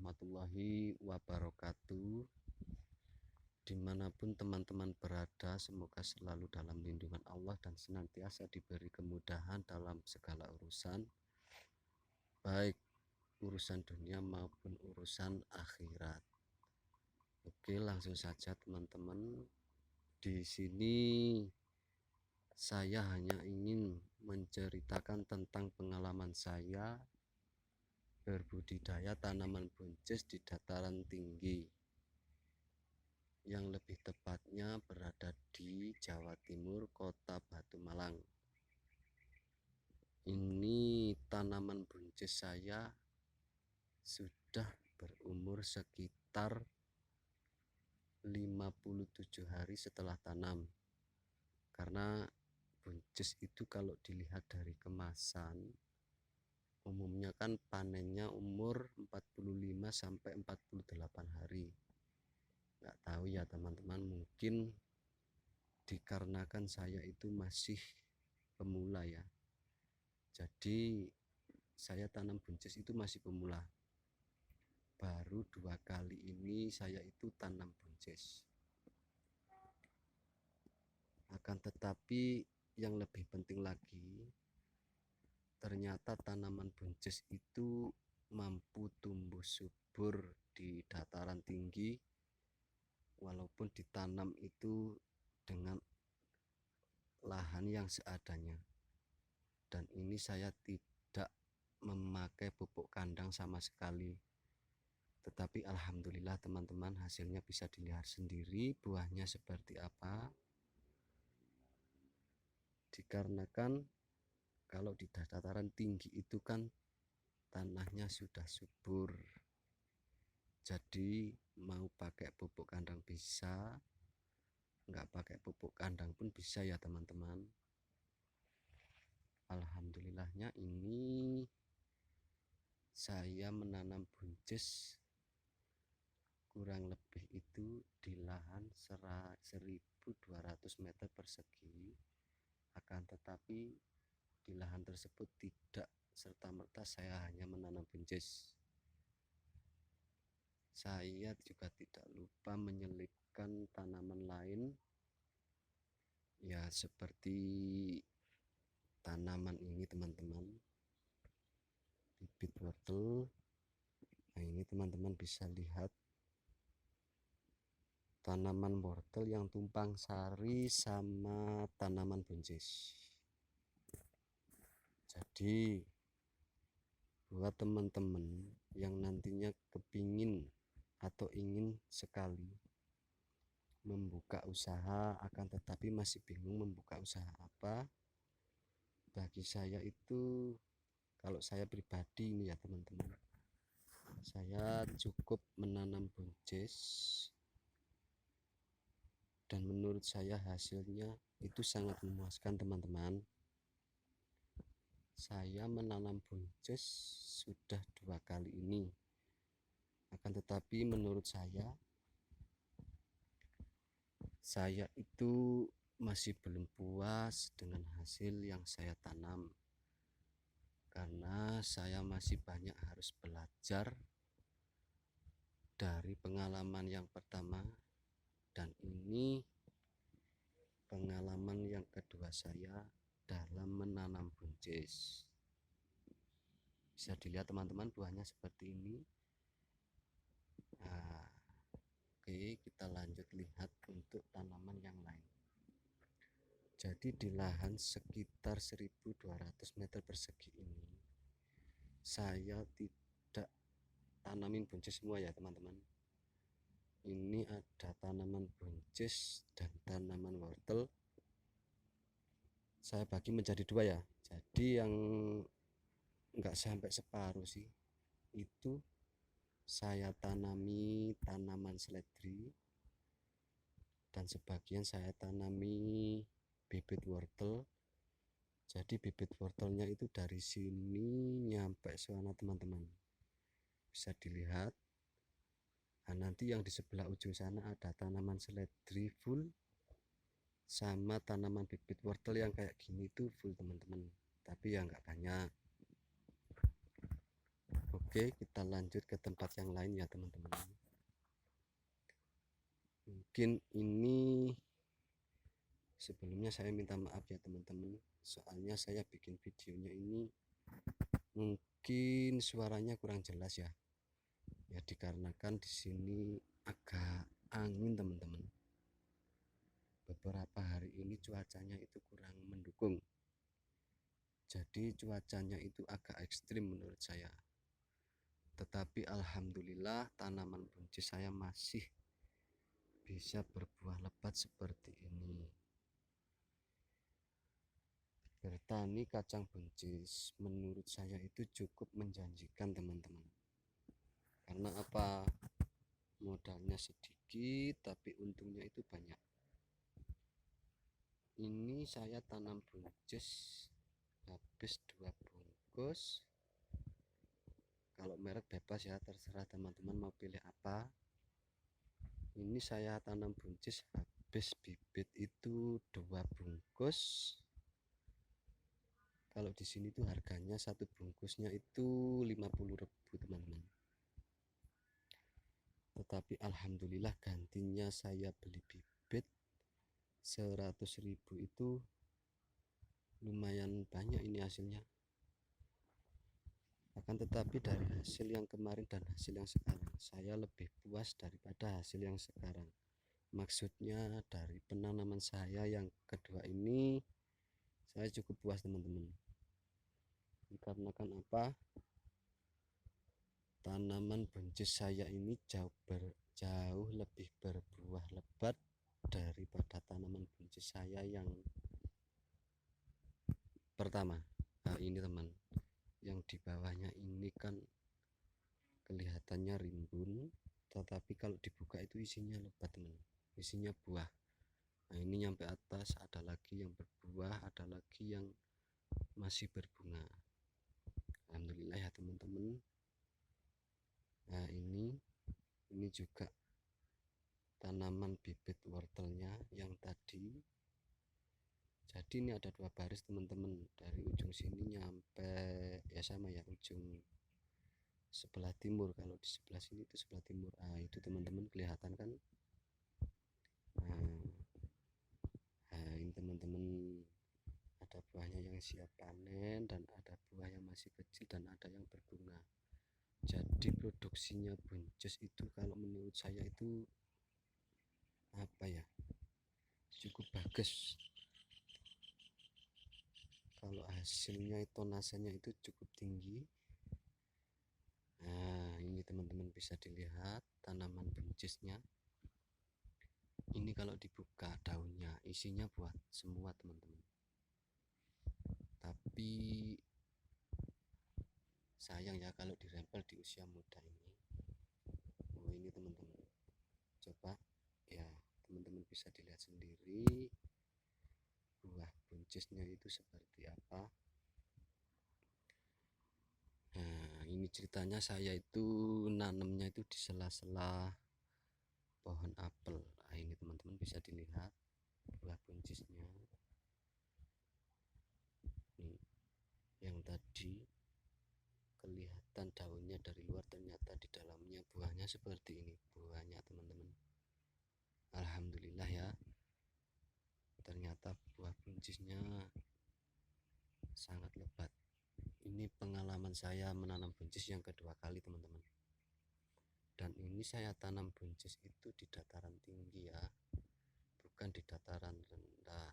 warahmatullahi wabarakatuh. Dimanapun teman-teman berada, semoga selalu dalam lindungan Allah dan senantiasa diberi kemudahan dalam segala urusan, baik urusan dunia maupun urusan akhirat. Oke, langsung saja teman-teman. Di sini saya hanya ingin menceritakan tentang pengalaman saya berbudidaya tanaman buncis di dataran tinggi, yang lebih tepatnya berada di Jawa Timur, Kota Batu Malang. Ini tanaman buncis saya sudah berumur sekitar 57 hari setelah tanam. Karena buncis itu kalau dilihat dari kemasan, umumnya kan panennya umur 45 sampai 48 hari. Nggak tahu ya teman-teman, mungkin dikarenakan saya itu masih pemula ya, jadi saya tanam buncis itu masih pemula. Baru 2 kali ini saya itu tanam buncis. Akan tetapi yang lebih penting lagi, ternyata tanaman buncis itu mampu tumbuh subur di dataran tinggi walaupun ditanam itu dengan lahan yang seadanya. Dan ini saya tidak memakai pupuk kandang sama sekali. Tetapi alhamdulillah teman-teman, hasilnya bisa dilihat sendiri buahnya seperti apa. Dikarenakan kalau di dataran tinggi itu kan tanahnya sudah subur, jadi mau pakai pupuk kandang bisa, nggak pakai pupuk kandang pun bisa ya teman-teman. Alhamdulillahnya ini saya menanam buncis kurang lebih itu di lahan 1200 meter persegi. Akan tetapi di lahan tersebut tidak serta-merta saya hanya menanam buncis. Saya juga tidak lupa menyelipkan tanaman lain, ya seperti tanaman ini teman-teman, bibit wortel. Nah ini teman-teman bisa lihat tanaman wortel yang tumpang sari sama tanaman buncis. Jadi buat teman-teman yang nantinya kepingin atau ingin sekali membuka usaha akan tetapi masih bingung membuka usaha apa, bagi saya itu, kalau saya pribadi ini ya teman-teman, saya cukup menanam buncis dan menurut saya hasilnya itu sangat memuaskan teman-teman. Saya menanam buncis sudah 2 kali ini, akan tetapi menurut saya itu masih belum puas dengan hasil yang saya tanam, karena saya masih banyak harus belajar dari pengalaman yang pertama, dan ini pengalaman yang kedua saya dalam menanam buncis. Bisa dilihat teman-teman, buahnya seperti ini. Nah, oke, kita lanjut lihat untuk tanaman yang lain. Jadi di lahan sekitar 1200 meter persegi ini saya tidak tanamin buncis semua ya teman-teman. Ini ada tanaman buncis dan tanaman wortel. Saya bagi menjadi 2 ya. Jadi yang enggak sampai separuh sih, itu saya tanami tanaman seledri, dan sebagian saya tanami bibit wortel. Jadi bibit wortelnya itu dari sini nyampe sana teman-teman, bisa dilihat. Nah, nanti yang di sebelah ujung sana ada tanaman seledri full sama tanaman bibit wortel yang kayak gini tuh full teman-teman, tapi ya nggak banyak. Oke, kita lanjut ke tempat yang lain ya teman-teman. Mungkin ini sebelumnya saya minta maaf ya teman-teman, soalnya saya bikin videonya ini mungkin suaranya kurang jelas ya. Ya dikarenakan di sini agak angin teman-teman. Beberapa hari ini cuacanya itu kurang mendukung. Jadi cuacanya itu agak ekstrim menurut saya. Tetapi alhamdulillah tanaman buncis saya masih bisa berbuah lebat seperti ini. Bertani kacang buncis menurut saya itu cukup menjanjikan teman-teman. Karena apa? Modalnya sedikit tapi untungnya itu banyak. Ini saya tanam buncis habis 2 bungkus. Kalau merek bebas ya, terserah teman-teman mau pilih apa. Ini saya tanam buncis habis bibit itu 2 bungkus. Kalau di sini tuh harganya satu bungkusnya itu 50.000 teman-teman. Tetapi alhamdulillah gantinya saya beli bibit 100.000 itu lumayan banyak ini hasilnya. Akan tetapi dari hasil yang kemarin dan hasil yang sekarang, saya lebih puas daripada hasil yang sekarang. Maksudnya dari penanaman saya yang kedua ini, saya cukup puas teman-teman. Dikarenakan apa? Tanaman buncis saya ini jauh lebih berbuah lebat daripada tanaman buncis saya yang pertama. Nah, ini teman, yang di bawahnya ini kan kelihatannya rimbun, tetapi kalau dibuka itu isinya lebat teman, isinya buah. Nah ini nyampe atas ada lagi yang berbuah, ada lagi yang masih berbunga. Alhamdulillah ya teman-teman. Nah ini juga tanaman bibit wortelnya yang tadi. Jadi ini ada 2 baris teman-teman, dari ujung sini nyampe ya sama ya, ujung sebelah timur. Kalau di sebelah sini itu sebelah timur. Nah itu teman-teman kelihatan kan. Nah ini teman-teman, ada buahnya yang siap panen dan ada buah yang masih kecil dan ada yang berbunga. Jadi produksinya buncis itu kalau menurut saya itu apa ya, cukup bagus. Kalau hasilnya itu tonasenya itu cukup tinggi. Nah ini teman-teman bisa dilihat tanaman buncisnya. Ini kalau dibuka daunnya isinya buah semua teman-teman. Tapi sayang ya kalau dirempel di usia muda ini. Oh ini teman-teman, coba ya teman-teman bisa dilihat sendiri buah buncisnya itu seperti apa. Nah ini ceritanya, saya itu nanamnya itu di sela-sela pohon apel. Nah ini teman-teman bisa dilihat buah buncisnya. Nih, yang tadi kelihatan daunnya dari luar, ternyata di dalamnya buahnya seperti ini buahnya teman-teman. Alhamdulillah ya, ternyata buah buncisnya sangat lebat. Ini pengalaman saya menanam buncis yang kedua kali teman-teman. Dan ini saya tanam buncis itu di dataran tinggi ya, bukan di dataran rendah.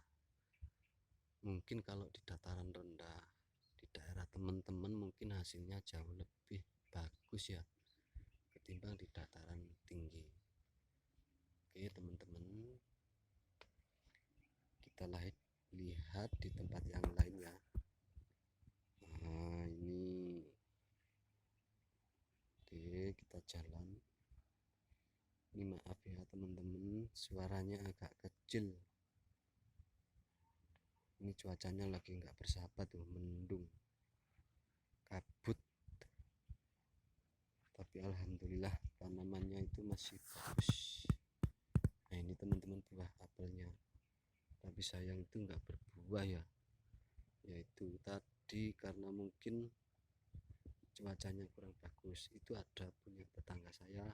Mungkin kalau di dataran rendah di daerah teman-teman mungkin hasilnya jauh lebih bagus ya ketimbang di dataran tinggi. Oke teman-teman, kita lihat di tempat yang lain ya. Nah ini oke, kita jalan. Ini maaf ya teman-teman, suaranya agak kecil. Ini cuacanya lagi nggak bersahabat tuh, mendung, kabut. Tapi alhamdulillah tanamannya itu masih bagus. Nah ini teman-teman buah apelnya, tapi sayang itu nggak berbuah ya, yaitu tadi karena mungkin cuacanya kurang bagus. Itu ada punya tetangga saya,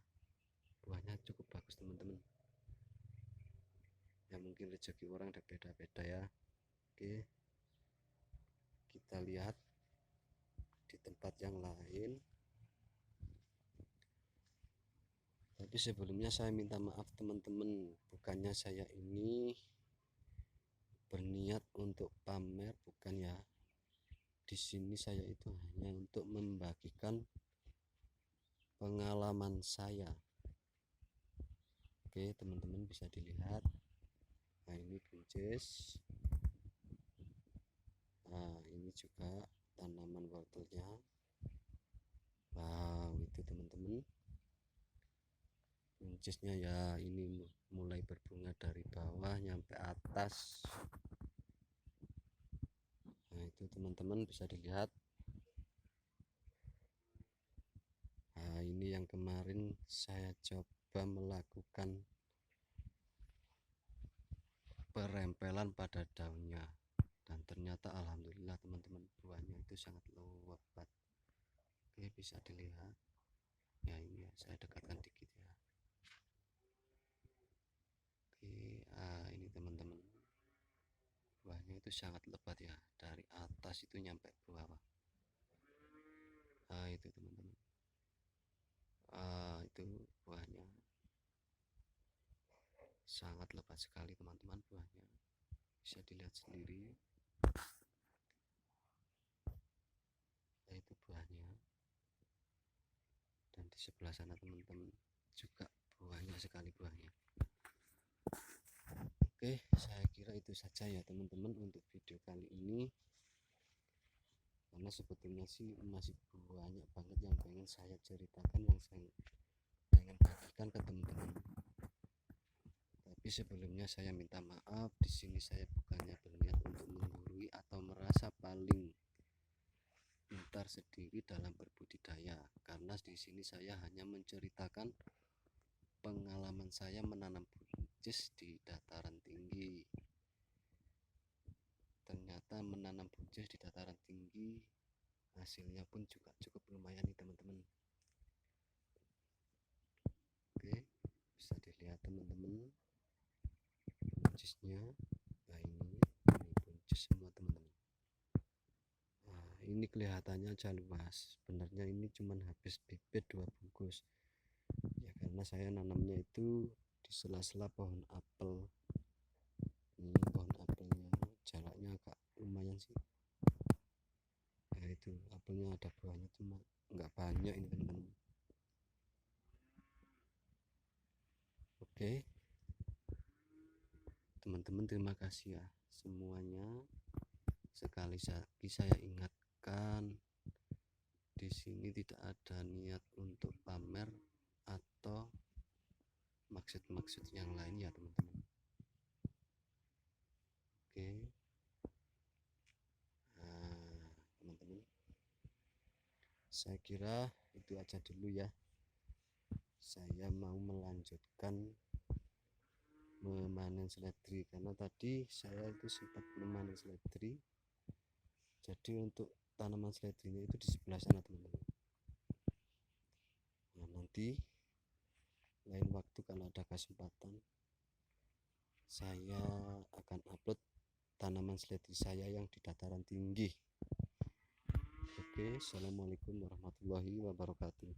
buahnya cukup bagus teman-teman. Ya mungkin rezeki orang ada beda-beda ya. Oke, kita lihat di tempat yang lain. Tapi sebelumnya saya minta maaf teman-teman, bukannya saya ini berniat untuk pamer, bukan ya. Di sini saya itu hanya untuk membagikan pengalaman saya. Oke, teman-teman bisa dilihat. Nah, ini buncis. Nah, ini juga tanaman wortelnya. Wow, itu teman-teman. Buncisnya ya ini mulai berbunga dari bawah nyampe atas. Nah, itu teman-teman bisa dilihat. Nah, ini yang kemarin saya coba melakukan perempelan pada daunnya, dan ternyata alhamdulillah teman-teman, buahnya itu sangat lebat. Oke, bisa dilihat ya, ini ya, saya dekatkan dikit ya. Oke, ini teman-teman, buahnya itu sangat lebat ya, dari atas itu nyampe ke bawah. Itu teman-teman, itu buahnya sangat lebat sekali teman-teman, buahnya bisa dilihat sendiri. Nah, itu buahnya. Dan di sebelah sana teman-teman juga buahnya sekali buahnya. Oke, saya kira itu saja ya teman-teman untuk video kali ini, karena sebetulnya sih masih banyak banget yang pengen saya ceritakan, yang saya pengen bagikan ke teman-teman. Tapi sebelumnya saya minta maaf, di sini saya bukannya berniat untuk menggurui atau merasa paling pintar sendiri dalam berbudidaya, karena di sini saya hanya menceritakan pengalaman saya menanam buncis di dataran tinggi. Ternyata menanam buncis di dataran tinggi hasilnya pun juga cukup lumayan nih teman-teman. Oke, bisa dilihat teman-teman buncisnya. Nah, ini buncis semua teman-teman. Nah, ini kelihatannya aja luas, sebenarnya ini cuman habis bibit 2 bungkus ya, karena saya nanamnya itu di sela-sela pohon apel. Ini pohon apelnya jaraknya agak lumayan sih. Nah, itu apelnya ada buahnya, cuma nggak banyak ini teman-teman. Oke teman-teman, terima kasih ya semuanya. Sekali lagi saya ingatkan, di sini tidak ada niat untuk pamer atau maksud-maksud yang lain ya teman-teman. Oke, nah teman-teman, saya kira itu aja dulu ya. Saya mau melanjutkan memanen seledri, karena tadi saya itu sempat memanen seledri. Jadi untuk tanaman seledrinya itu di sebelah sana teman-teman. Nah, nanti lain waktu kalau ada kesempatan saya akan upload tanaman seledri saya yang di dataran tinggi. Oke, assalamualaikum warahmatullahi wabarakatuh.